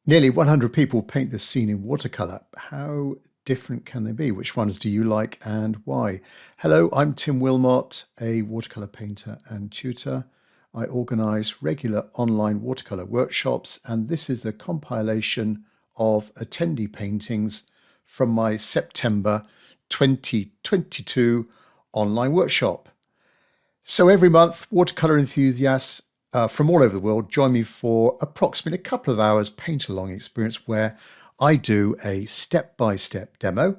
Nearly 100 people paint this scene in watercolor. How different can they be? Which ones do you like and why? Hello, I'm Tim Wilmot, a watercolor painter and tutor. I organize regular online watercolor workshops, and this is a compilation of attendee paintings from my September 2022 online workshop. So every month, watercolor enthusiasts from all over the world join me for approximately a couple of hours paint-along experience where I do a step-by-step demo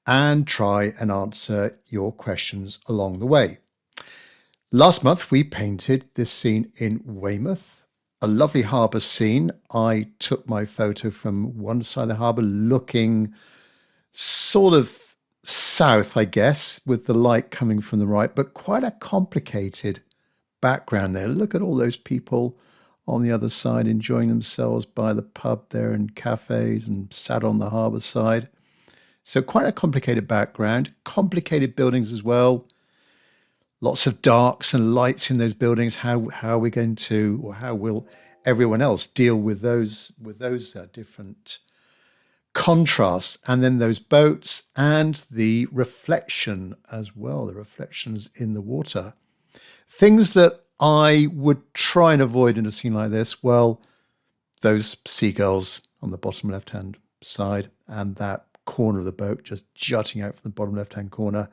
and try and answer your questions along the way. Last month, we painted this scene in Weymouth, a lovely harbour scene. I took my photo from one side of the harbour looking sort of south, I guess, with the light coming from the right, but quite a complicated background there. Look at all those people on the other side enjoying themselves by the pub there and cafes and sat on the harbour side. So quite a complicated background, complicated buildings as well. Lots of darks and lights in those buildings. How are we going to, or how will everyone else deal with those different contrasts? And then those boats and the reflection as well, the reflections in the water. Things that I would try and avoid in a scene like this, well, those seagulls on the bottom left-hand side and that corner of the boat just jutting out from the bottom left-hand corner.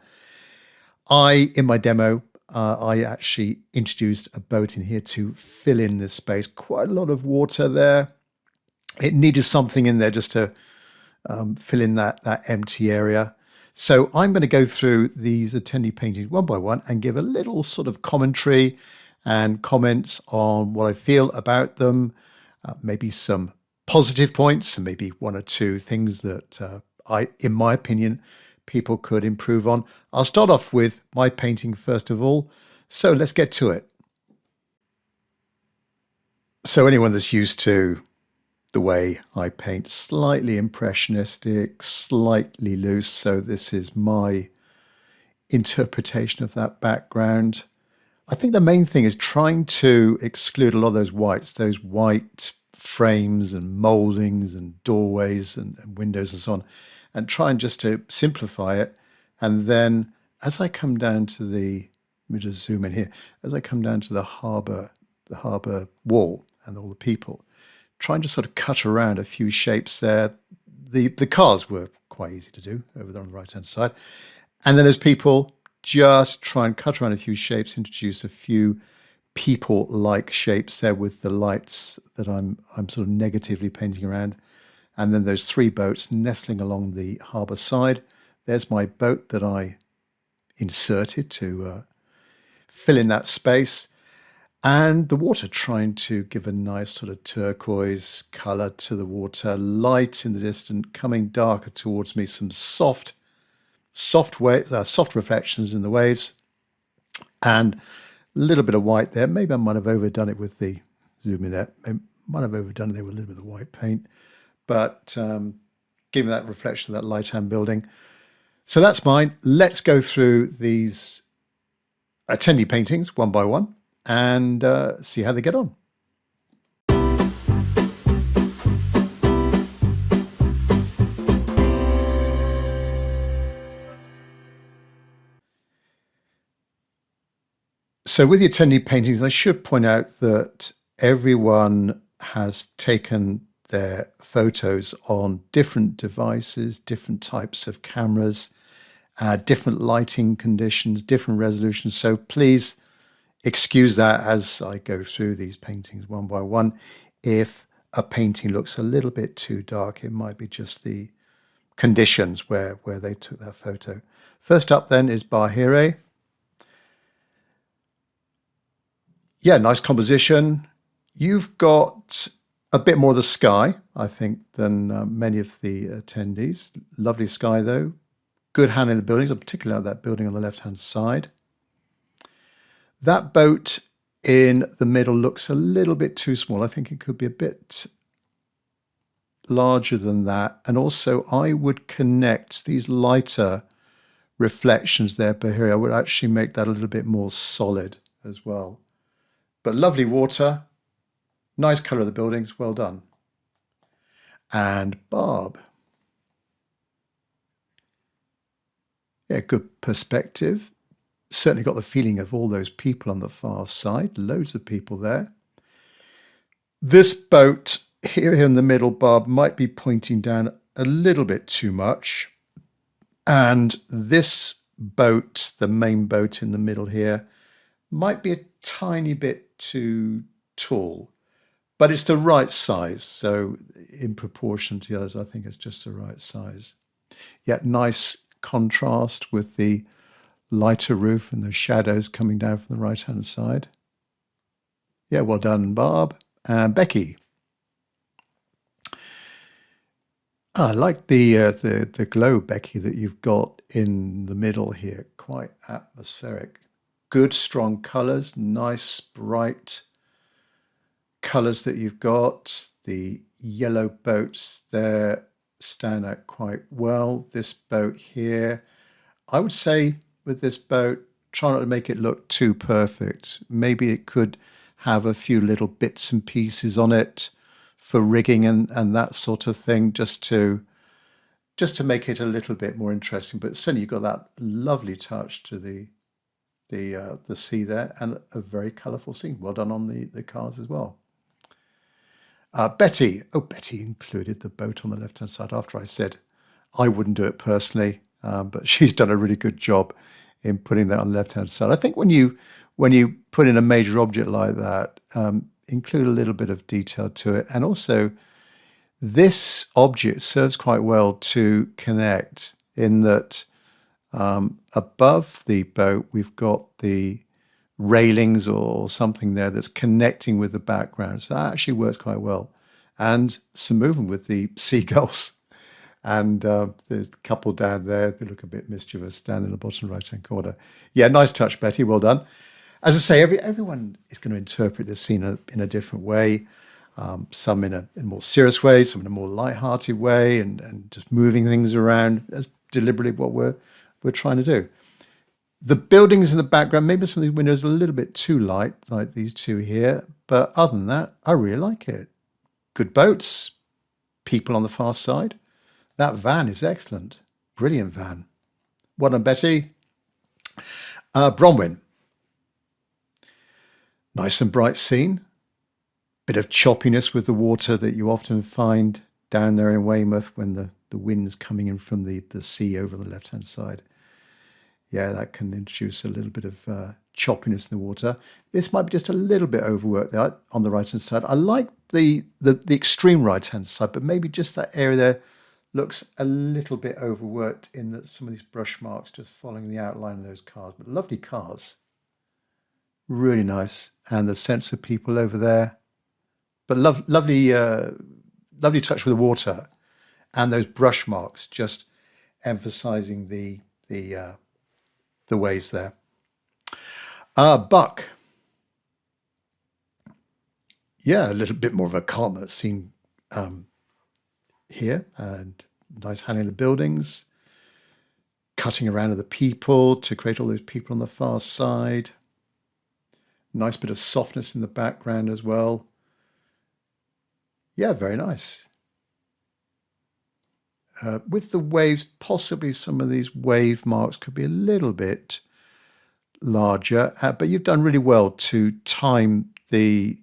In my demo, I actually introduced a boat in here to fill in this space. Quite a lot of water there. It needed something in there just to fill in that empty area. So I'm going to go through these attendee paintings one by one and give a little sort of commentary and comments on what I feel about them, maybe some positive points and maybe one or two things that in my opinion, people could improve on. I'll start off with my painting first of all. So let's get to it. So anyone that's used to the way I paint, slightly impressionistic, slightly loose. So this is my interpretation of that background. I think the main thing is trying to exclude a lot of those whites, those white frames and moldings and doorways and windows and so on, and try and just to simplify it. And then as I come down to let me just zoom in here, as I come down to the harbour wall and all the people, trying to sort of cut around a few shapes there. The cars were quite easy to do over there on the right-hand side. And then there's people, just try and cut around a few shapes, introduce a few people-like shapes there with the lights that I'm sort of negatively painting around. And then those three boats nestling along the harbour side. There's my boat that I inserted to fill in that space. And the water, trying to give a nice sort of turquoise colour to the water, light in the distance, coming darker towards me, some soft reflections in the waves, and a little bit of white there. Maybe I might have overdone it with the zoom in there. I might have overdone it there with a little bit of the white paint, but giving that reflection of that light hand building. So that's mine. Let's go through these attendee paintings one by one and see how they get on. So with the attendee paintings, I should point out that everyone has taken their photos on different devices, different types of cameras, different lighting conditions, different resolutions. So please excuse that as I go through these paintings one by one. If a painting looks a little bit too dark, it might be just the conditions where they took that photo. First up then is Bahire. Yeah, nice composition. You've got a bit more of the sky, I think, than many of the attendees. Lovely sky though. Good hand in the buildings, particularly that building on the left-hand side. That boat in the middle looks a little bit too small. I think it could be a bit larger than that. And also I would connect these lighter reflections there, Bahiri. I would actually make that a little bit more solid as well. But lovely water, nice colour of the buildings, well done. And Barb. Yeah, good perspective. Certainly got the feeling of all those people on the far side. Loads of people there. This boat here in the middle, Barb, might be pointing down a little bit too much. And this boat, the main boat in the middle here, might be a tiny bit too tall. But it's the right size. So in proportion to the others, I think it's just the right size. Yet nice contrast with the lighter roof and the shadows coming down from the right-hand side. Yeah, well done, Barb. And Becky. I like the glow, Becky, that you've got in the middle here. Quite atmospheric. Good, strong colours. Nice, bright colours that you've got. The yellow boats there stand out quite well. This boat here, I would say with this boat, try not to make it look too perfect. Maybe it could have a few little bits and pieces on it for rigging and that sort of thing, just to make it a little bit more interesting. But certainly you've got that lovely touch to the sea there, and a very colourful scene. Well done on the cars as well. Betty. Oh, Betty included the boat on the left-hand side after I said I wouldn't do it personally, but she's done a really good job in putting that on the left-hand side. I think when you put in a major object like that, include a little bit of detail to it. And also, this object serves quite well to connect in that above the boat, we've got the railings or something there that's connecting with the background. So that actually works quite well. And some movement with the seagulls. And the couple down there, they look a bit mischievous down in the bottom right-hand corner. Yeah, nice touch, Betty. Well done. As I say, everyone is going to interpret this scene in a different way. Some in a more serious way, some in a more light-hearted way, and just moving things around. That's deliberately what we're trying to do. The buildings in the background, maybe some of these windows are a little bit too light, like these two here. But other than that, I really like it. Good boats, people on the far side. That van is excellent. Brilliant van. Well done, Betty. Bronwyn. Nice and bright scene. Bit of choppiness with the water that you often find down there in Weymouth when the wind's coming in from the sea over the left-hand side. Yeah, that can introduce a little bit of choppiness in the water. This might be just a little bit overworked there on the right-hand side. I like the extreme right-hand side, but maybe just that area there looks a little bit overworked in that some of these brush marks just following the outline of those cars. But lovely cars. Really nice. And the sense of people over there. But lovely touch with the water. And those brush marks just emphasizing the waves there. Buck. Yeah, a little bit more of a calmer scene here, and nice handling the buildings, cutting around to the people to create all those people on the far side. Nice bit of softness in the background as well. Yeah, very nice. With the waves, possibly some of these wave marks could be a little bit larger, but you've done really well to time the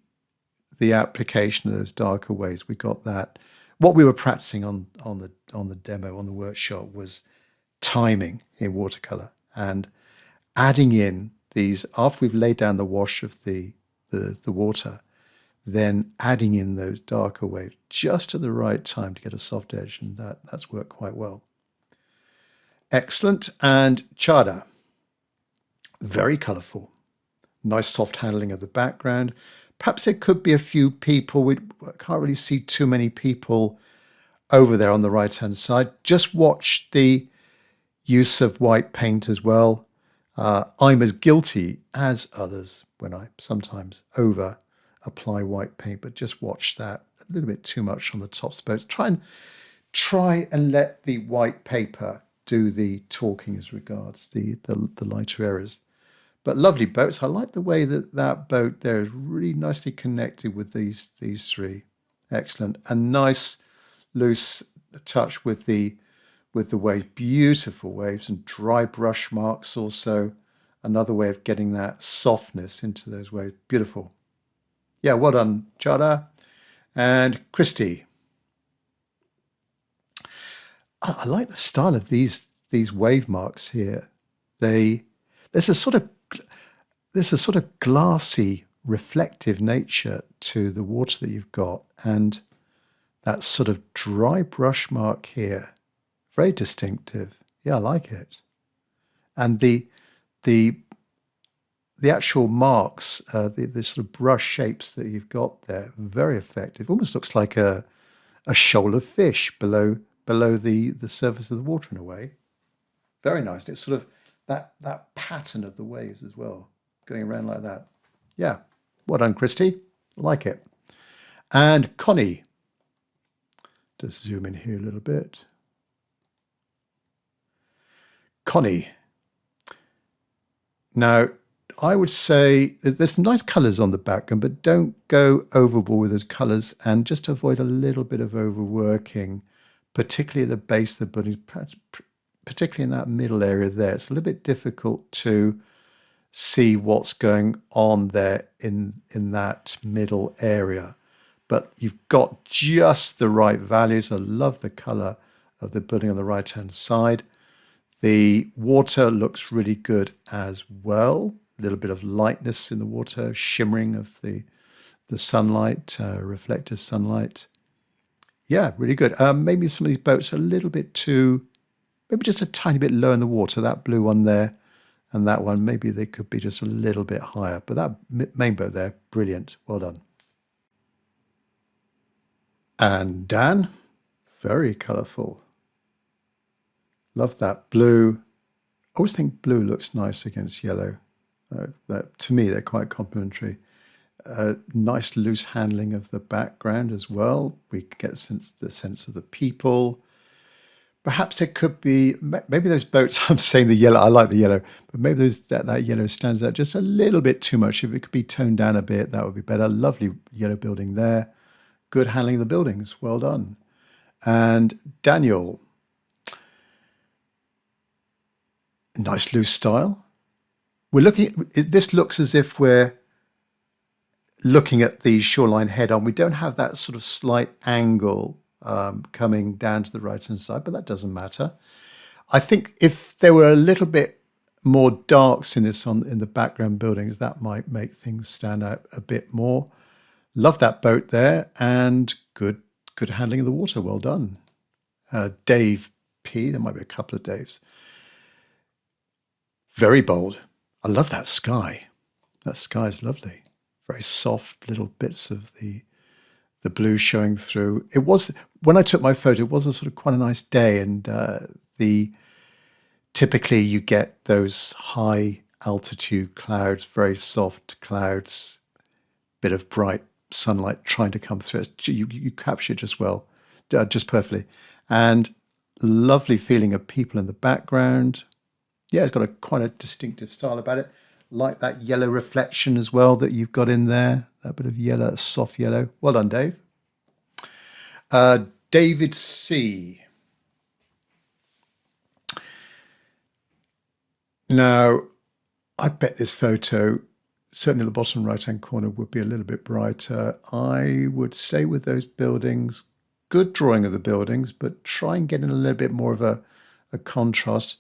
application of those darker waves. We got that. What we were practicing on the demo, on the workshop, was timing in watercolor and adding in these after we've laid down the wash of the water, then adding in those darker waves just at the right time to get a soft edge, and that's worked quite well. Excellent. And Chada, very colourful, nice soft handling of the background. Perhaps there could be a few people. We can't really see too many people over there on the right-hand side. Just watch the use of white paint as well. I'm as guilty as others when I sometimes over apply white paint, but just watch that. A little bit too much on the top spots. Try and let the white paper do the talking as regards the lighter areas. But lovely boats. I like the way that boat there is really nicely connected with these three. Excellent. And nice loose touch with the waves, beautiful waves, and dry brush marks also. Another way of getting that softness into those waves. Beautiful. Yeah, well done, Chada. And Christy. I like the style of these wave marks here. There's a sort of glassy, reflective nature to the water that you've got, and that sort of dry brush mark here, very distinctive. Yeah, I like it. And the actual marks, the sort of brush shapes that you've got there, very effective. Almost looks like a shoal of fish below the surface of the water in a way. Very nice. It's sort of that pattern of the waves as well, going around like that. Yeah, well done, Christy. I like it. And Connie, just zoom in here a little bit. Connie. Now, I would say there's some nice colours on the background, but don't go overboard with those colours, and just avoid a little bit of overworking, particularly at the base of the building, particularly in that middle area there. It's a little bit difficult to see what's going on there in that middle area. But you've got just the right values. I love the colour of the building on the right-hand side. The water looks really good as well. A little bit of lightness in the water, shimmering of the sunlight, reflected sunlight. Yeah, really good. Maybe some of these boats are a little bit too, maybe just a tiny bit low in the water. That blue one there and that one, maybe they could be just a little bit higher. But that main boat there, brilliant. Well done. And Dan, very colourful. Love that blue. I always think blue looks nice against yellow. To me, they're quite complementary. Nice loose handling of the background as well. We get the sense of the people. Perhaps it could be, maybe those boats, I'm saying the yellow, I like the yellow, but maybe that yellow stands out just a little bit too much. If it could be toned down a bit, that would be better. Lovely yellow building there. Good handling of the buildings. Well done. And Daniel. Nice loose style. This looks as if we're looking at the shoreline head on. We don't have that sort of slight angle coming down to the right-hand side, but that doesn't matter. I think if there were a little bit more darks in the background buildings, that might make things stand out a bit more. Love that boat there, and good handling of the water. Well done. Dave P. There might be a couple of Daves. Very bold. I love that sky. That sky is lovely. Very soft little bits of the blue showing through. It was, when I took my photo, it was a sort of quite a nice day, and typically you get those high altitude clouds, very soft clouds, bit of bright sunlight trying to come through. You capture it just well, just perfectly. And lovely feeling of people in the background. Yeah, it's got quite a distinctive style about it. Like that yellow reflection as well that you've got in there. That bit of yellow, soft yellow. Well done, Dave. David C. Now, I bet this photo, certainly the bottom right-hand corner, would be a little bit brighter. I would say with those buildings, good drawing of the buildings, but try and get in a little bit more of a contrast.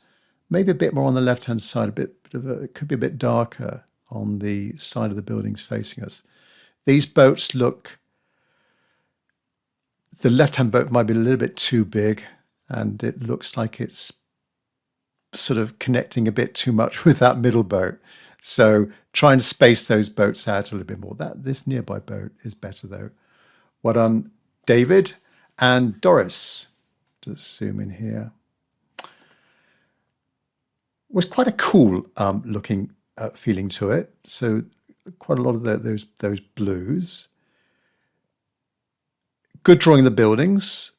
Maybe a bit more on the left-hand side, it could be a bit darker on the side of the buildings facing us. These boats look, the left-hand boat might be a little bit too big, and it looks like it's sort of connecting a bit too much with that middle boat. So trying to space those boats out a little bit more. This nearby boat is better though. Well done, David. And Doris, just zoom in here. Was quite a cool looking feeling to it. So quite a lot of those blues. Good drawing of the buildings.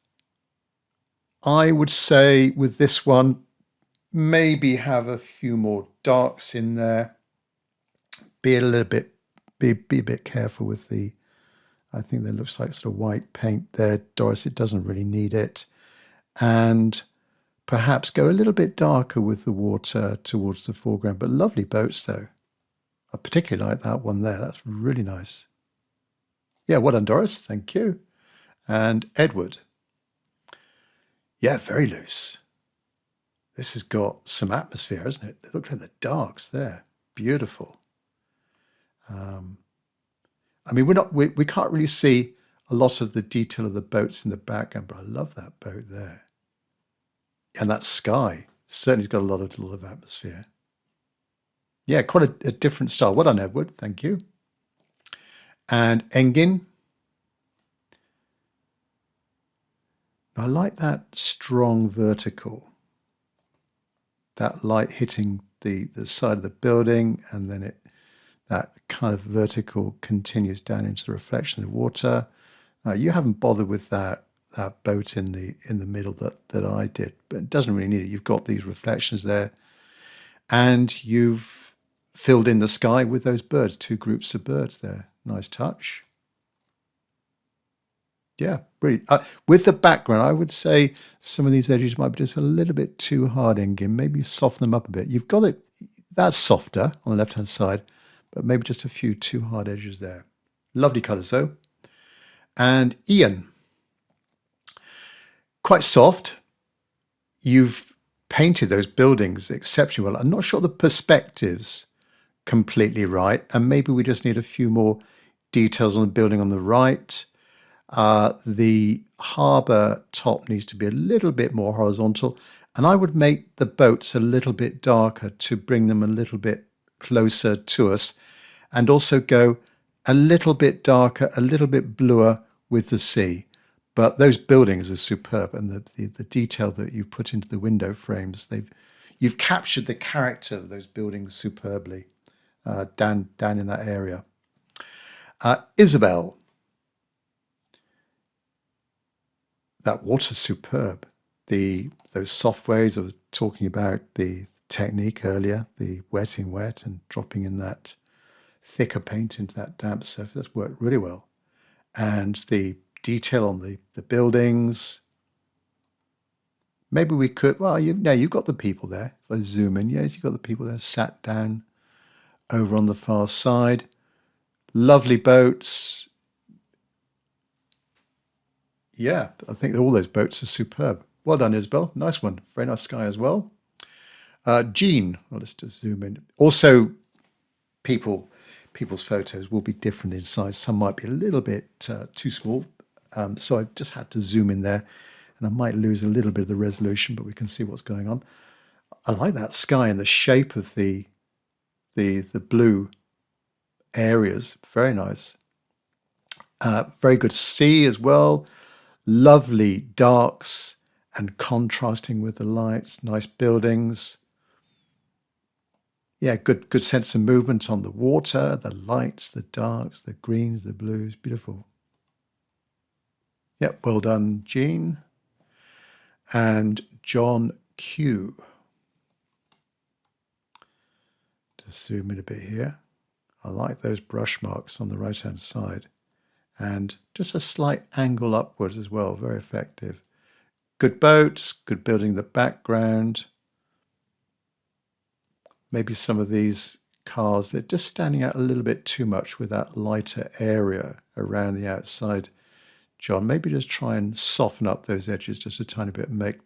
I would say with this one, maybe have a few more darks in there. Be a bit careful with the I think there looks like sort of white paint there. Doris, it doesn't really need it. And perhaps go a little bit darker with the water towards the foreground, but lovely boats though. I particularly like that one there. That's really nice. Yeah, well done, Doris. Thank you. And Edward. Yeah, very loose. This has got some atmosphere, hasn't it? Look at the darks there. Beautiful. I mean, we can't really see a lot of the detail of the boats in the background, but I love that boat there. And that sky certainly has got a lot of atmosphere. Yeah, quite a different style. Well done, Edward. Thank you. And Engin. I like that strong vertical. That light hitting the side of the building, and then that kind of vertical continues down into the reflection of the water. You haven't bothered with that boat in the middle that I did, but it doesn't really need it. You've got these reflections there, and you've filled in the sky with those birds, 2 groups of birds there. Nice touch. Yeah, brilliant. With the background, I would say some of these edges might be just a little bit too hard, Engin. Maybe soften them up a bit. You've got it, that's softer on the left-hand side, but maybe just a few too hard edges there. Lovely colours though. And Ian, quite soft. You've painted those buildings exceptionally well. I'm not sure the perspective's completely right, and maybe we just need a few more details on the building on the right. The harbour top needs to be a little bit more horizontal, and I would make the boats a little bit darker to bring them a little bit closer to us, and also go a little bit darker, a little bit bluer with the sea. But those buildings are superb, and the detail that you put into the window frames, you've captured the character of those buildings superbly down in that area. Isabel. That water's superb. Those soft waves, I was talking about the technique earlier, the wetting wet and dropping in that thicker paint into that damp surface, that's worked really well. And the detail on the buildings. Maybe we could, well, you've got the people there. If I zoom in, yes, you've got the people there sat down over on the far side. Lovely boats. Yeah, I think all those boats are superb. Well done, Isabel. Nice one. Very nice sky as well. Jean, well, let's just zoom in. Also, people's photos will be different in size. Some might be a little bit too small. So I just had to zoom in there, and I might lose a little bit of the resolution, but we can see what's going on. I like that sky and the shape of the blue areas. Very nice. Very good sea as well. Lovely darks and contrasting with the lights. Nice buildings. Yeah, good sense of movement on the water, the lights, the darks, the greens, the blues. Beautiful. Yep, well done, Jean. And John Q. Just zoom in a bit here. I like those brush marks on the right-hand side. And just a slight angle upwards as well, very effective. Good boats, good building in the background. Maybe some of these cars, they're just standing out a little bit too much with that lighter area around the outside. John, maybe just try and soften up those edges just a tiny bit and make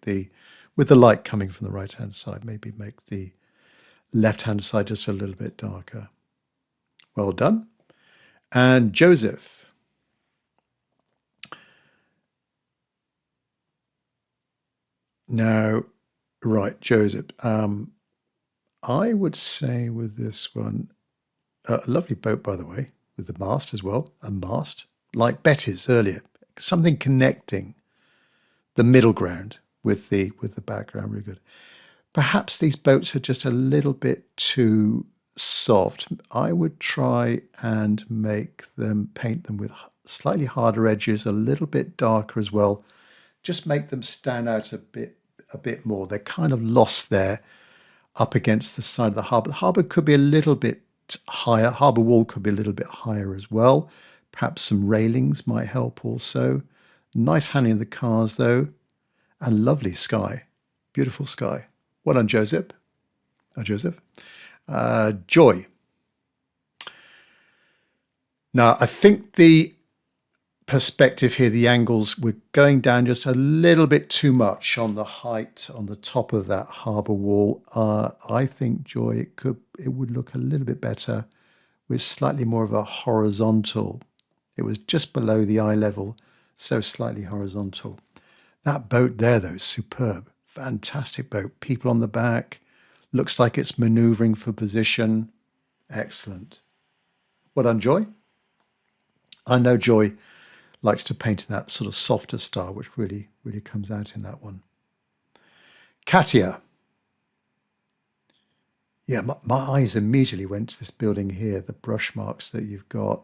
with the light coming from the right-hand side, maybe make the left-hand side just a little bit darker. Well done. And Joseph. Now, right, Joseph, I would say with this one, a lovely boat, by the way, with the mast as well, a mast, like Betty's earlier, something connecting the middle ground with the background, really good. Perhaps these boats are just a little bit too soft. I would try and paint them with slightly harder edges, a little bit darker as well. Just make them stand out a bit more. They're kind of lost there up against the side of the harbour. The harbour could be a little bit higher. Harbour wall could be a little bit higher as well. Perhaps some railings might help also. Nice handling of the cars though, and lovely sky. Beautiful sky. Well done, Joseph. Joy. Now, I think the perspective here, the angles, we're going down just a little bit too much on the height on the top of that harbour wall. I think, Joy, it would look a little bit better with slightly more of a horizontal. It was just below the eye level, so slightly horizontal. That boat there, though, is superb. Fantastic boat. People on the back. Looks like it's manoeuvring for position. Excellent. Well done, Joy. I know Joy likes to paint in that sort of softer style, which really comes out in that one. Katia. Yeah, my eyes immediately went to this building here, the brush marks that you've got.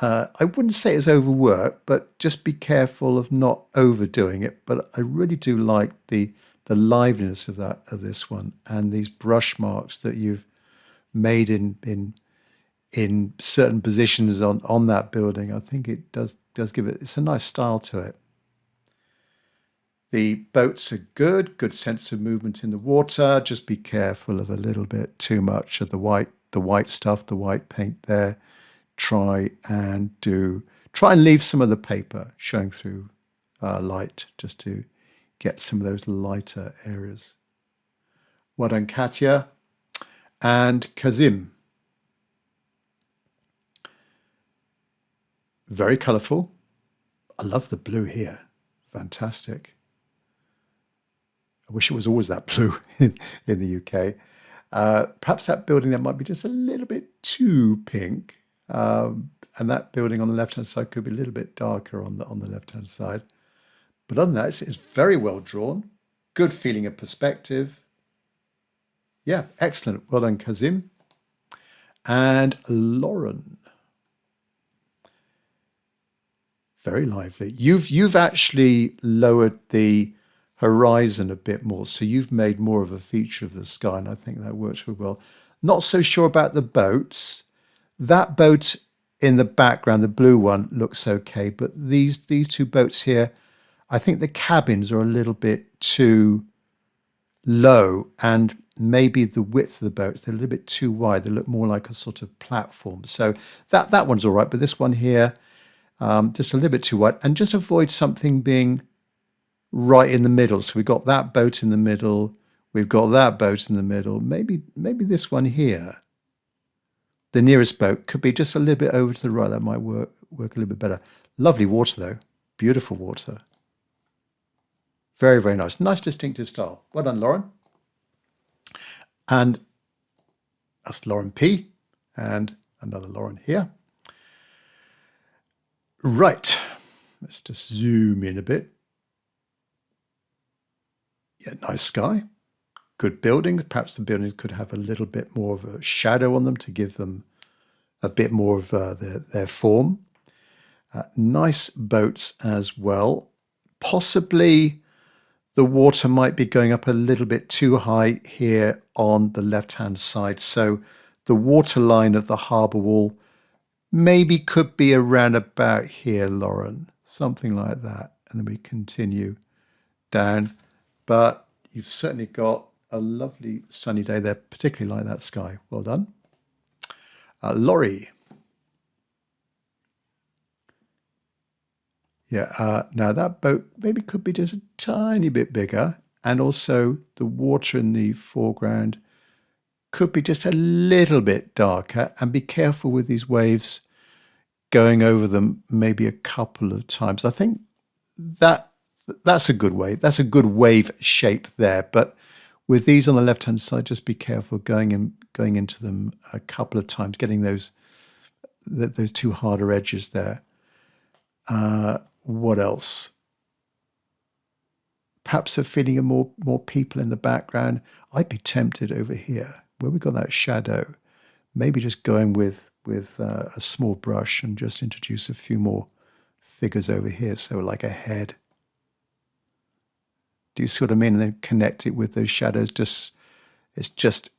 I wouldn't say it's overworked, but just be careful of not overdoing it. But I really do like the liveliness of this one, and these brush marks that you've made in certain positions on that building. I think it does give it's a nice style to it. The boats are good sense of movement in the water. Just be careful of a little bit too much of the white stuff, the white paint there. Try and leave some of the paper showing through light, just to get some of those lighter areas. Well done, Katia. And Kazim. Very colourful. I love the blue here. Fantastic. I wish it was always that blue in the UK. Perhaps that building there might be just a little bit too pink. And that building on the left-hand side could be a little bit darker on the left-hand side. But other than that, it's very well drawn. Good feeling of perspective. Yeah, excellent. Well done, Kazim. And Lauren. Very lively. You've actually lowered the horizon a bit more, so you've made more of a feature of the sky, and I think that works really well. Not so sure about the boats. That boat in the background, the blue one, looks okay, but these two boats here, I think the cabins are a little bit too low, and maybe the width of the boats, they're a little bit too wide. They look more like a sort of platform. So that one's all right, but this one here, just a little bit too wide, and just avoid something being right in the middle. So we've got that boat in the middle, we've got that boat in the middle, maybe this one here. The nearest boat could be just a little bit over to the right. That might work a little bit better. Lovely water though, beautiful water. Very, very nice. Nice distinctive style. Well done, Lauren. And that's Lauren P. And another Lauren here. Right, let's just zoom in a bit. Yeah, nice sky. Good buildings. Perhaps the buildings could have a little bit more of a shadow on them to give them a bit more of their form. Nice boats as well. Possibly the water might be going up a little bit too high here on the left-hand side. So the water line of the harbour wall maybe could be around about here, Lauren. Something like that. And then we continue down. But you've certainly got a lovely sunny day there, particularly like that sky. Well done. Laurie. Yeah, now that boat maybe could be just a tiny bit bigger, and also the water in the foreground could be just a little bit darker, and be careful with these waves going over them maybe a couple of times. I think that's a good wave. That's a good wave shape there, but with these on the left-hand side, just be careful going into them a couple of times, getting those two harder edges there. What else? Perhaps a feeling of more people in the background. I'd be tempted over here, where we got that shadow, maybe just going with a small brush and just introduce a few more figures over here. So like a head. Do you see what I mean? And then connect it with those shadows. It's just,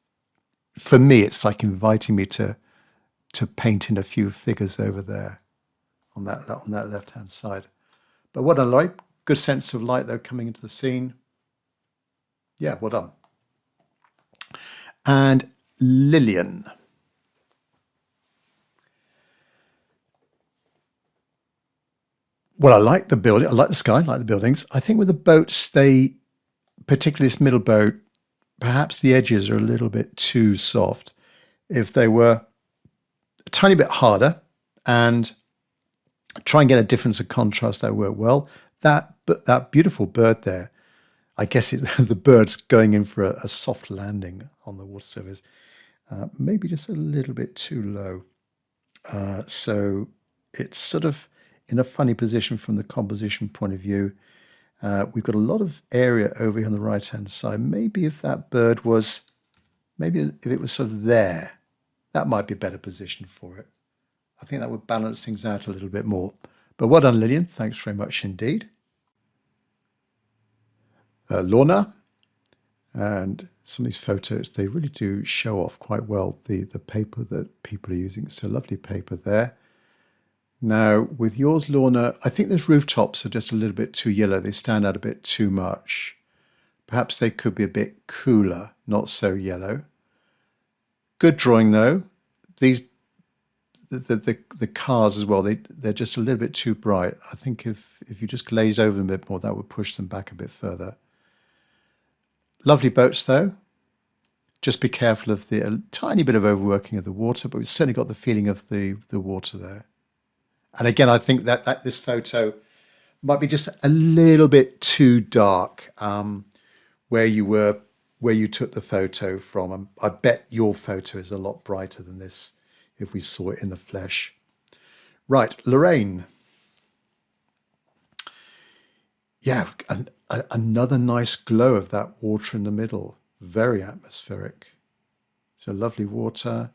for me, it's like inviting me to paint in a few figures over there. on that left-hand side. But what I like, good sense of light though coming into the scene. Yeah, well done. And Lillian. Well, I like the building. I like the sky. I like the buildings. I think with the boats, particularly this middle boat, perhaps the edges are a little bit too soft. If they were a tiny bit harder and try and get a difference of contrast, that would work well. That beautiful bird there, I guess the bird's going in for a soft landing on the water surface. Maybe just a little bit too low. So it's sort of in a funny position from the composition point of view. We've got a lot of area over here on the right-hand side. Maybe if that bird was, maybe if it was sort of there, that might be a better position for it. I think that would balance things out a little bit more. But well done, Lillian. Thanks very much indeed. Lorna. And some of these photos, they really do show off quite well the paper that people are using. It's a lovely paper there. Now, with yours, Lorna, I think those rooftops are just a little bit too yellow. They stand out a bit too much. Perhaps they could be a bit cooler, not so yellow. Good drawing, though. These the cars as well, they're just a little bit too bright. I think if you just glazed over them a bit more, that would push them back a bit further. Lovely boats, though. Just be careful of a tiny bit of overworking of the water, but we've certainly got the feeling of the water there. And again, I think that this photo might be just a little bit too dark where you took the photo from. I bet your photo is a lot brighter than this if we saw it in the flesh. Right, Lorraine. Yeah, another nice glow of that water in the middle. Very atmospheric. So lovely water,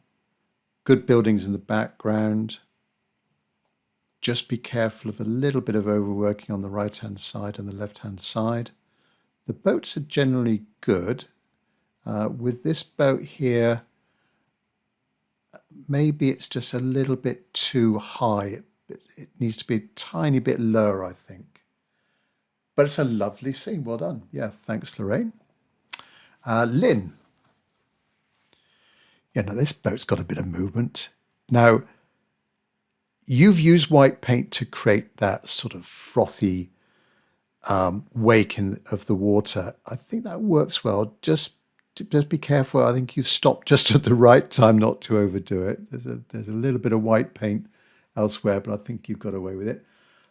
good buildings in the background. Just be careful of a little bit of overworking on the right-hand side and the left-hand side. The boats are generally good. With this boat here, maybe it's just a little bit too high. It needs to be a tiny bit lower, I think. But it's a lovely scene. Well done. Yeah, thanks, Lorraine. Lynn. Yeah, now this boat's got a bit of movement. Now, you've used white paint to create that sort of frothy wake of the water. I think that works well. Just be careful. I think you've stopped just at the right time not to overdo it. There's a little bit of white paint elsewhere, but I think you've got away with it.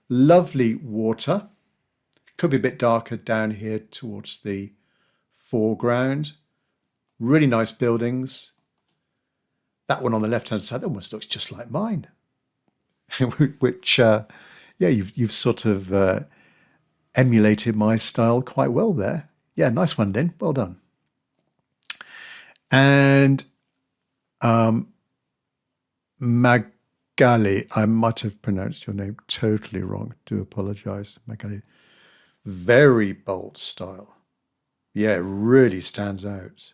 Lovely water. Could be a bit darker down here towards the foreground. Really nice buildings. That one on the left-hand side almost looks just like mine. Which, yeah, you've sort of emulated my style quite well there. Yeah, nice one, Lynn. Well done. And Magali, I might have pronounced your name totally wrong. Do apologise, Magali. Very bold style. Yeah, it really stands out.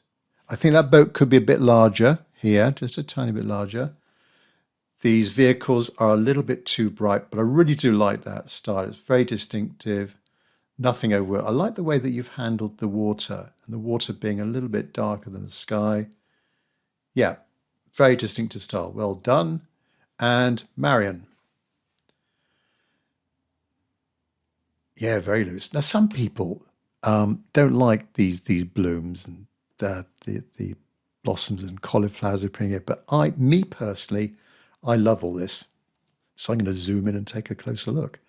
I think that boat could be a bit larger here, just a tiny bit larger. These vehicles are a little bit too bright, but I really do like that style. It's very distinctive, nothing over. I like the way that you've handled the water, and the water being a little bit darker than the sky. Yeah, very distinctive style. Well done. And Marion. Yeah, very loose. Now, some people don't like these blooms and the blossoms and cauliflowers are putting it, but me personally, I love all this. So I'm going to zoom in and take a closer look.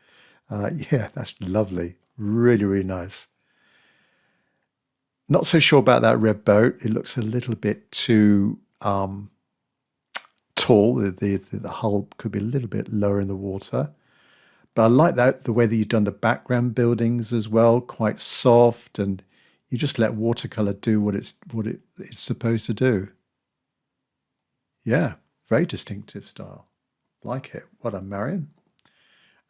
Yeah, that's lovely. Really, really nice. Not so sure about that red boat. It looks a little bit too tall. The hull could be a little bit lower in the water. But I like the way that you've done the background buildings as well, quite soft, and you just let watercolor do what it's supposed to do. Yeah, very distinctive style. Like it. What a Marion.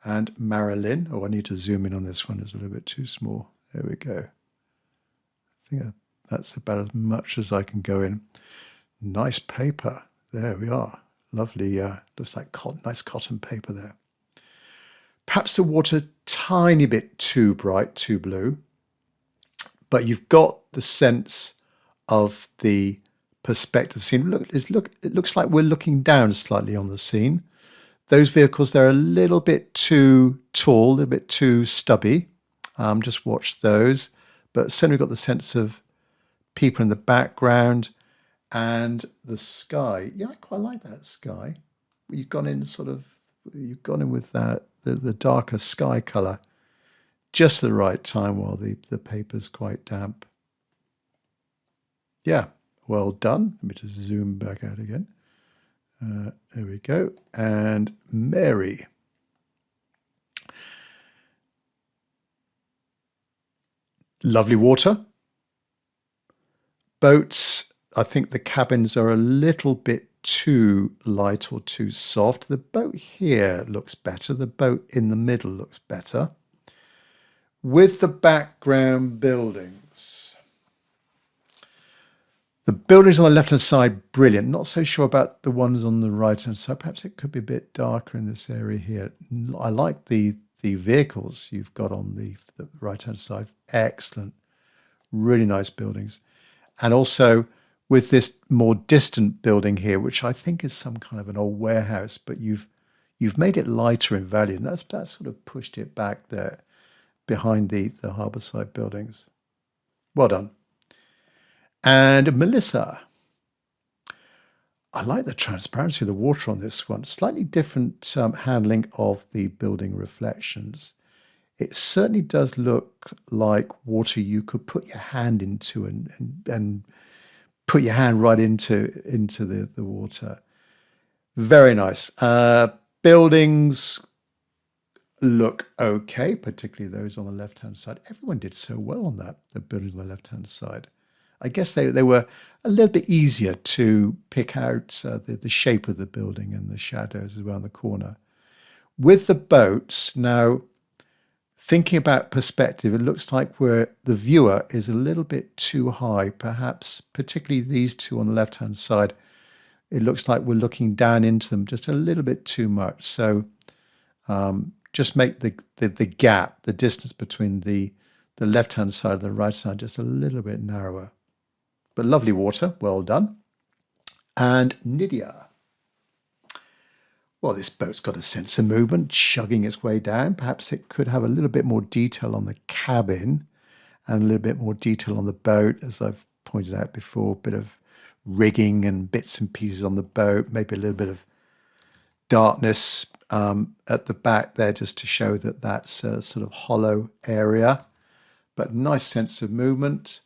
And Marilyn. Oh, I need to zoom in on this one. It's a little bit too small. There we go. I think that's about as much as I can go in. Nice paper. There we are. Lovely. Looks like nice cotton paper there. Perhaps the water tiny bit too bright, too blue, but you've got the sense of the perspective scene. It looks like we're looking down slightly on the scene. Those vehicles, they're a little bit too tall, a little bit too stubby. Just watch those. But certainly got the sense of people in the background and the sky. Yeah, I quite like that sky. You've gone in with that, the darker sky colour just at the right time while the paper's quite damp. Yeah, well done. Let me just zoom back out again. There we go. And Mary. Lovely water. Boats, I think the cabins are a little bit too light or too soft. The boat here looks better. The boat in the middle looks better. With the background buildings. The buildings on the left-hand side, brilliant. Not so sure about the ones on the right-hand side. Perhaps it could be a bit darker in this area here. I like the vehicles you've got on the right-hand side. Excellent. Really nice buildings. And also with this more distant building here, which I think is some kind of an old warehouse, but you've made it lighter in value. And that's sort of pushed it back there behind the harbour side buildings. Well done. And Melissa, I like the transparency of the water on this one. Slightly different handling of the building reflections. It certainly does look like water you could put your hand into and put your hand right into the water. Very nice. Buildings look okay, particularly those on the left-hand side. Everyone did so well on that, the buildings on the left-hand side. I guess they were a little bit easier to pick out the shape of the building and the shadows around the corner. With the boats, now, thinking about perspective, it looks like the viewer is a little bit too high, perhaps particularly these two on the left-hand side. It looks like we're looking down into them just a little bit too much. So just make the gap, the distance between the left-hand side and the right side just a little bit narrower. But lovely water, well done. And Nydia. Well, this boat's got a sense of movement, chugging its way down. Perhaps it could have a little bit more detail on the cabin and a little bit more detail on the boat, as I've pointed out before, a bit of rigging and bits and pieces on the boat, maybe a little bit of darkness at the back there just to show that that's a sort of hollow area, but nice sense of movement.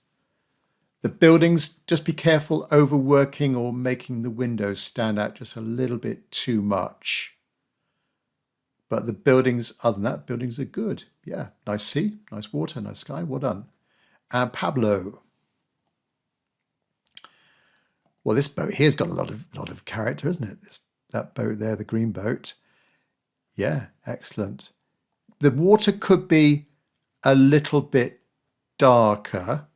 The buildings, just be careful overworking or making the windows stand out just a little bit too much. But the buildings, other than that, buildings are good. Yeah, nice sea, nice water, nice sky, well done. And Pablo. Well, this boat here's got a lot of character, isn't it? That boat there, the green boat. Yeah, excellent. The water could be a little bit darker,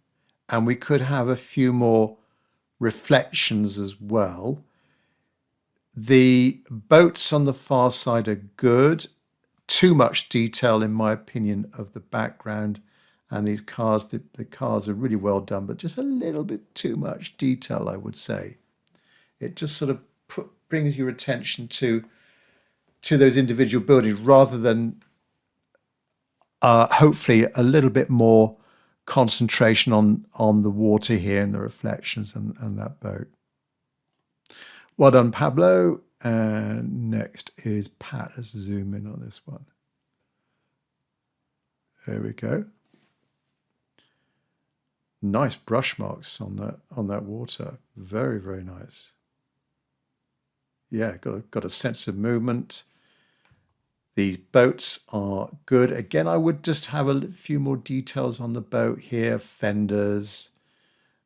and we could have a few more reflections as well. The boats on the far side are good. Too much detail, in my opinion, of the background. And these cars, the cars are really well done, but just a little bit too much detail, I would say. It just sort of brings your attention to those individual buildings rather than hopefully a little bit more concentration on the water here and the reflections and that boat. Well done, Pablo. And next is Pat. Let's zoom in on this one. There we go. Nice brush marks on that water. Very, very nice. Yeah, got a sense of movement. The boats are good. Again, I would just have a few more details on the boat here. Fenders,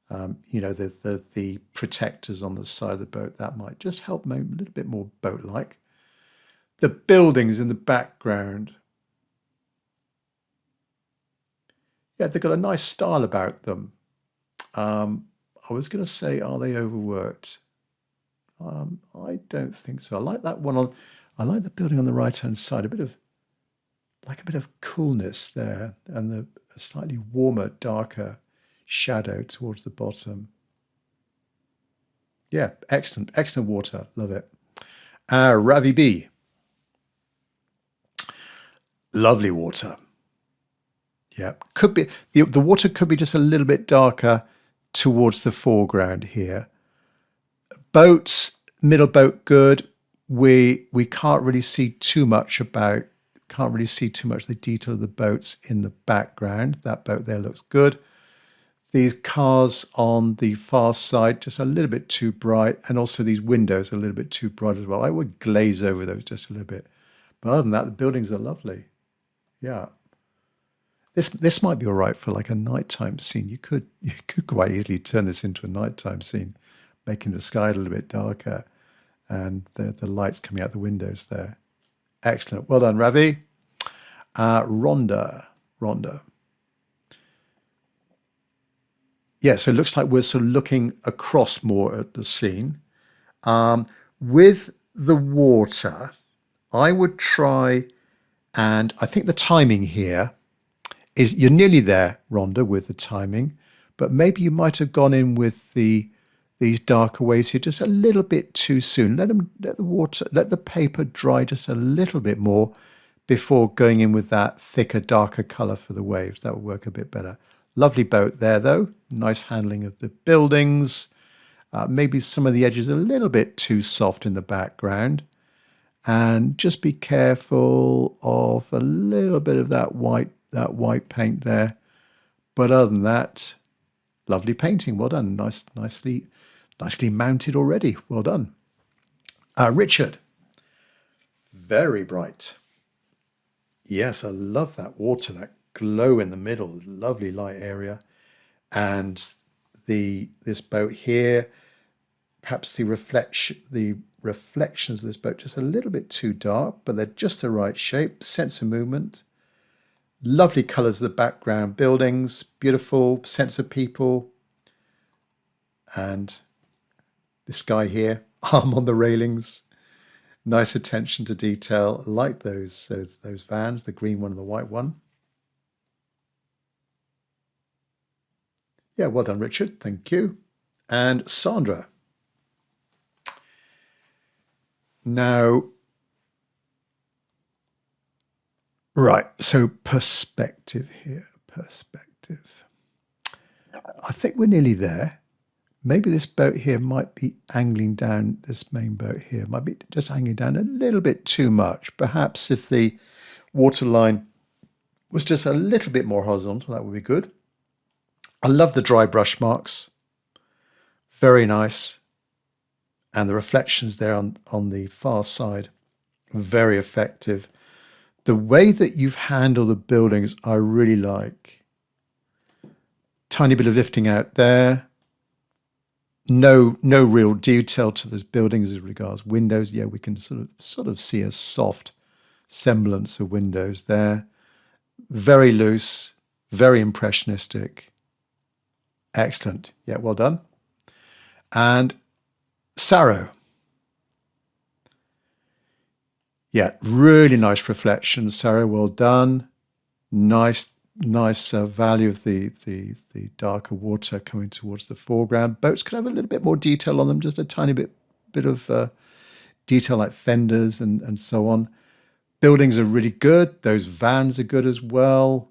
the protectors on the side of the boat. That might just help make it a little bit more boat-like. The buildings in the background. Yeah, they've got a nice style about them. I was going to say, are they overworked? I don't think so. I like that one I like the building on the right-hand side. A bit of like a bit of coolness there, and the slightly warmer, darker shadow towards the bottom. Yeah, excellent, excellent water. Love it. Ravi B. Lovely water. Yeah, could be the water could be just a little bit darker towards the foreground here. Boats, middle boat, good. We can't really see too much of the detail of the boats in the background. That boat there looks good. These cars on the far side, just a little bit too bright, and also these windows a little bit too bright as well. I would glaze over those just a little bit. But other than that, the buildings are lovely. Yeah. This might be all right for like a nighttime scene. You could quite easily turn this into a nighttime scene, making the sky a little bit darker and the lights coming out the windows there. Excellent. Well done, Ravi. Rhonda. Yeah, so it looks like we're sort of looking across more at the scene. With the water, I would try, and I think the timing here is, you're nearly there, Rhonda, with the timing, but maybe you might have gone in with these darker waves here just a little bit too soon. Let the paper dry just a little bit more before going in with that thicker, darker color for the waves. That would work a bit better. Lovely boat there, though. Nice handling of the buildings. Maybe some of the edges are a little bit too soft in the background. And just be careful of a little bit of that white paint there. But other than that, lovely painting. Well done. Nicely mounted already. Well done. Richard. Very bright. Yes, I love that water, that glow in the middle, lovely light area. And this boat here, perhaps the reflections of this boat just a little bit too dark, but they're just the right shape, sense of movement. Lovely colours of the background, buildings, beautiful sense of people. And this guy here, arm on the railings. Nice attention to detail. I like those vans, the green one and the white one. Yeah, well done, Richard. Thank you. And Sandra. Now, right, so perspective here, perspective. I think we're nearly there. Maybe this boat here might be angling down, this main boat here might be just hanging down a little bit too much. Perhaps if the waterline was just a little bit more horizontal, that would be good. I love the dry brush marks. Very nice. And the reflections there on the far side, very effective. The way that you've handled the buildings, I really like. Tiny bit of lifting out there. No real detail to those buildings as regards windows. Yeah, we can sort of see a soft semblance of windows there. Very loose, very impressionistic. Excellent. Yeah, well done. And Sarrow. Yeah, really nice reflection, Sarrow. Well done. Nice value of the darker water coming towards the foreground. Boats could have a little bit more detail on them, just a tiny bit of detail like fenders and so on. Buildings are really good. Those vans are good as well.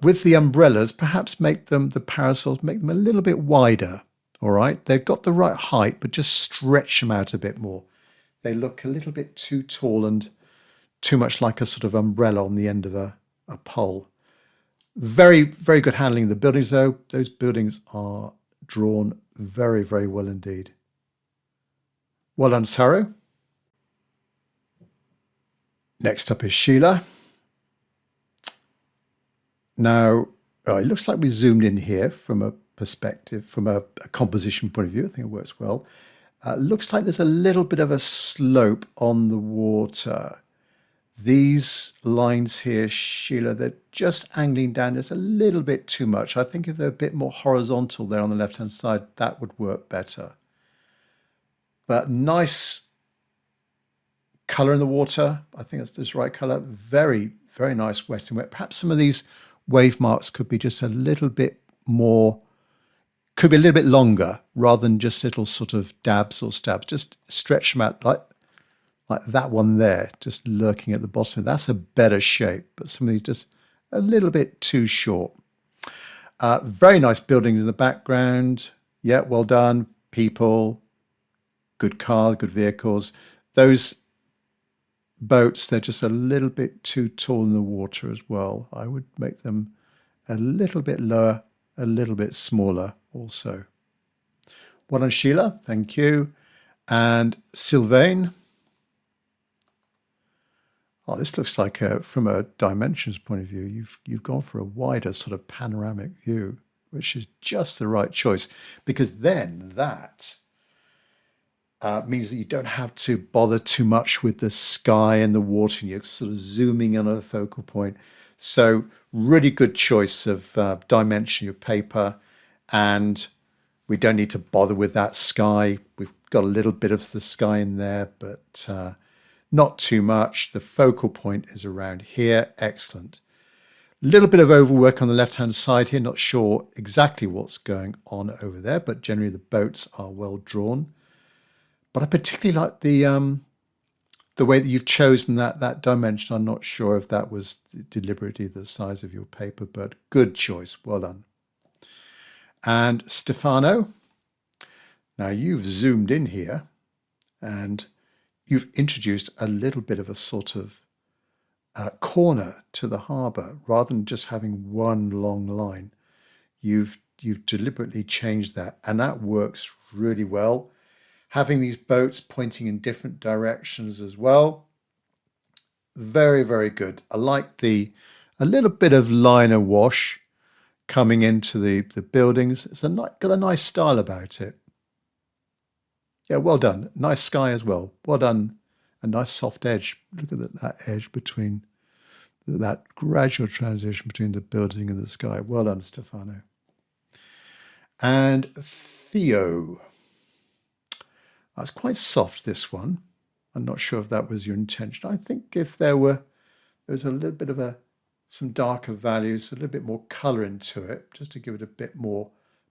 With the umbrellas, perhaps the parasols, make them a little bit wider. All right, they've got the right height, but just stretch them out a bit more. They look a little bit too tall and too much like a sort of umbrella on the end of a pole. Very, very good handling of the buildings, though. Those buildings are drawn very, very well indeed. Well done, Sarrow. Next up is Sheila. Now, it looks like we zoomed in here from a perspective, from a composition point of view. I think it works well. Looks like there's a little bit of a slope on the water. These lines here, Sheila, they're just angling down just a little bit too much. I think if they're a bit more horizontal there on the left-hand side, that would work better. But nice Colour in the water, I think it's this right colour. Very, very nice wet and wet. Perhaps some of these wave marks could be just a little bit more, could be a little bit longer rather than just little sort of dabs or stabs. Just stretch them out like that one there, just lurking at the bottom. That's a better shape, but some of these just a little bit too short. Very nice buildings in the background. Yeah, well done. People, good car, good vehicles. Those boats, they're just a little bit too tall in the water as well. I would make them a little bit lower, a little bit smaller also. Well done, Sheila. Thank you. And Sylvain. Oh, this looks like from a dimensions point of view, you've gone for a wider sort of panoramic view, which is just the right choice, because then that means that you don't have to bother too much with the sky and the water, and you're sort of zooming in on a focal point. So really good choice of dimension of paper, and we don't need to bother with that sky. We've got a little bit of the sky in there, but not too much. The focal point is around here. Excellent. A little bit of overwork on the left-hand side here. Not sure exactly what's going on over there, but generally the boats are well drawn. But I particularly like the way that you've chosen that dimension. I'm not sure if that was deliberately the size of your paper, but good choice. Well done. And Stefano, now you've zoomed in here and you've introduced a little bit of a sort of corner to the harbour rather than just having one long line. You've deliberately changed that, and that works really well. Having these boats pointing in different directions as well. Very, very good. I like a little bit of liner wash coming into the buildings. It's got a nice style about it. Yeah, well done. Nice sky as well. Well done. A nice soft edge. Look at that edge between, that gradual transition between the building and the sky. Well done, Stefano. And Theo. That's quite soft, this one. I'm not sure if that was your intention. I think if there was a little bit of some darker values, a little bit more colour into it, just to give it a bit more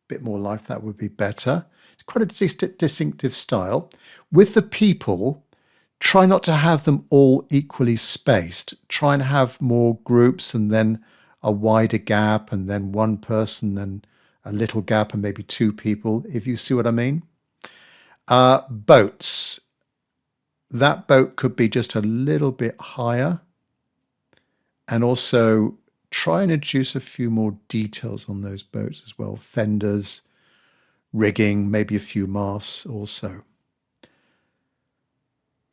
life, that would be better. It's quite a distinctive style. With the people, try not to have them all equally spaced. Try and have more groups and then a wider gap and then one person, then a little gap and maybe two people, if you see what I mean. Boats. That boat could be just a little bit higher, and also try and introduce a few more details on those boats as well. Fenders, rigging, maybe a few masts also.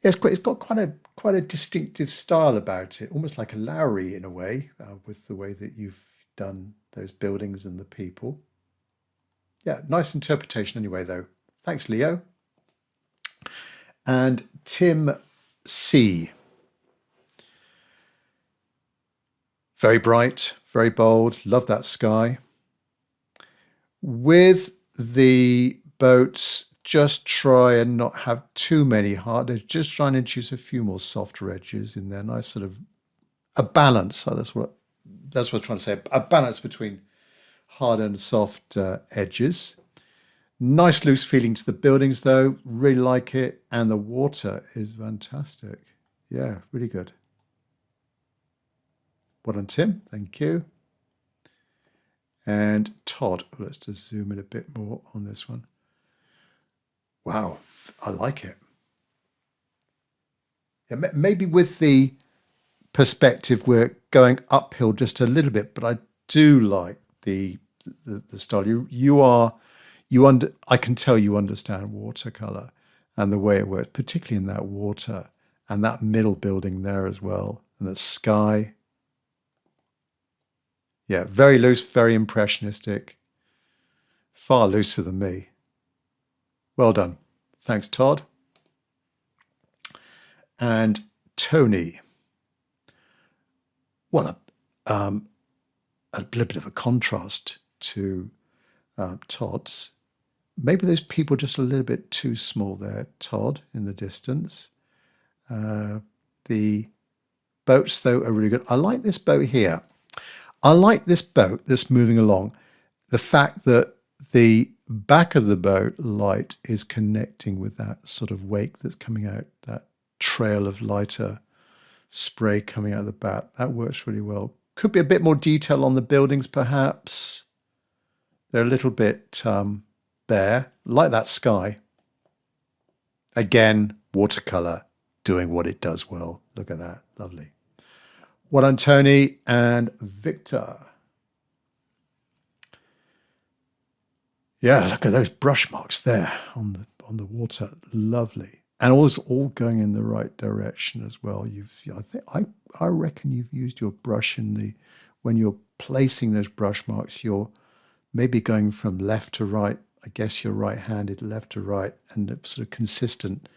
Yeah, it's got quite a distinctive style about it, almost like a Lowry in a way, with the way that you've done those buildings and the people. Yeah, nice interpretation anyway, though. Thanks, Leo. And Tim C. Very bright, very bold. Love that sky. With the boats, just try and not have too many hard edges. Just try and introduce a few more softer edges in there. Nice sort of a balance. So that's what I'm trying to say. A balance between hard and soft edges. Nice loose feeling to the buildings though, really like it, and the water is fantastic. Yeah, really good. Well done, Tim, thank you. And Todd, let's just zoom in a bit more on this one. Wow, I like it. Yeah, maybe with the perspective we're going uphill just a little bit, but I do like the style. I can tell you understand watercolor and the way it works, particularly in that water and that middle building there as well, and the sky. Yeah, very loose, very impressionistic, far looser than me. Well done. Thanks, Todd. And Tony. Well, a little bit of a contrast to Todd's. Maybe those people just a little bit too small there, Todd, in the distance. The boats, though, are really good. I like this boat here. I like this boat that's moving along. The fact that the back of the boat light is connecting with that sort of wake that's coming out, that trail of lighter spray coming out of the back. That works really well. Could be a bit more detail on the buildings, perhaps. They're a little bit bare, like that sky. Again, watercolor doing what it does well. Look at that. Lovely. Well done, Tony and Victor. Yeah, look at those brush marks there on the water. Lovely. And all going in the right direction as well. I reckon you've used your brush when you're placing those brush marks, you're maybe going from left to right. I guess you're right-handed, left to right, and sort of consistent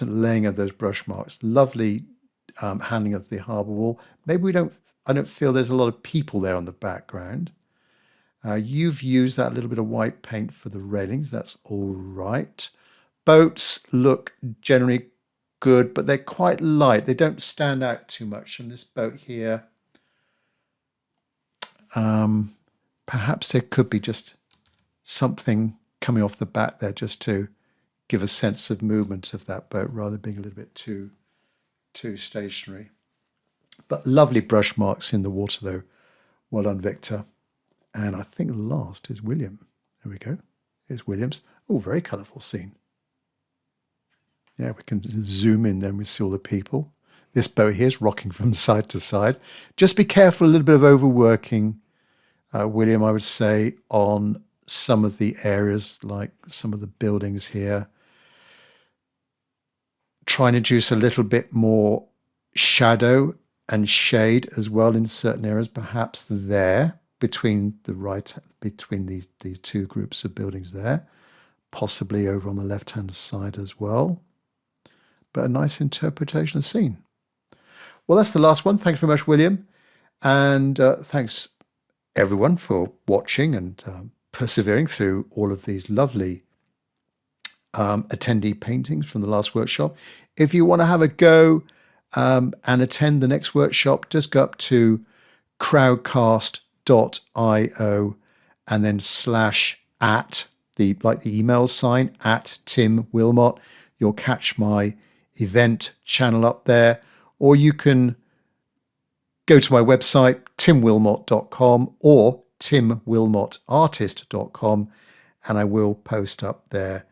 laying of those brush marks. Lovely handling of the harbour wall. Maybe I don't feel there's a lot of people there on the background. You've used that little bit of white paint for the railings. That's all right. Boats look generally good, but they're quite light. They don't stand out too much. And this boat here, perhaps there could be just something coming off the back there just to give a sense of movement of that boat rather than being a little bit too stationary. But lovely brush marks in the water though. Well done, Victor. And I think last is William. There we go. Here's William's. Oh, very colourful scene. Yeah, we can zoom in then we see all the people. This boat here is rocking from side to side. Just be careful, a little bit of overworking, William, I would say, on some of the areas, like some of the buildings here. Try and introduce a little bit more shadow and shade as well in certain areas, perhaps there between these two groups of buildings there, possibly over on the left-hand side as well. But a nice interpretation of the scene. Well, that's the last one. Thanks very much, William. And thanks, everyone, for watching and persevering through all of these lovely attendee paintings from the last workshop. If you want to have a go and attend the next workshop, just go up to crowdcast.io and then /@ the email sign at Tim Wilmot. You'll catch my event channel up there, or you can go to my website timwilmot.com or timwilmotartist.com, and I will post up there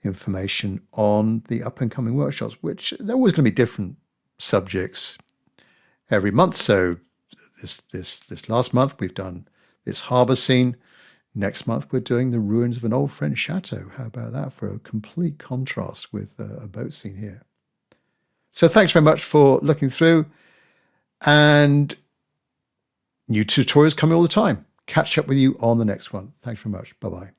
information on the up and coming workshops, which they're always going to be different subjects every month. So this last month we've done this harbour scene. Next month we're doing the ruins of an old French chateau. How about that for a complete contrast with a boat scene here? So thanks very much for looking through, and new tutorials coming all the time. Catch up with you on the next one. Thanks very much. Bye-bye.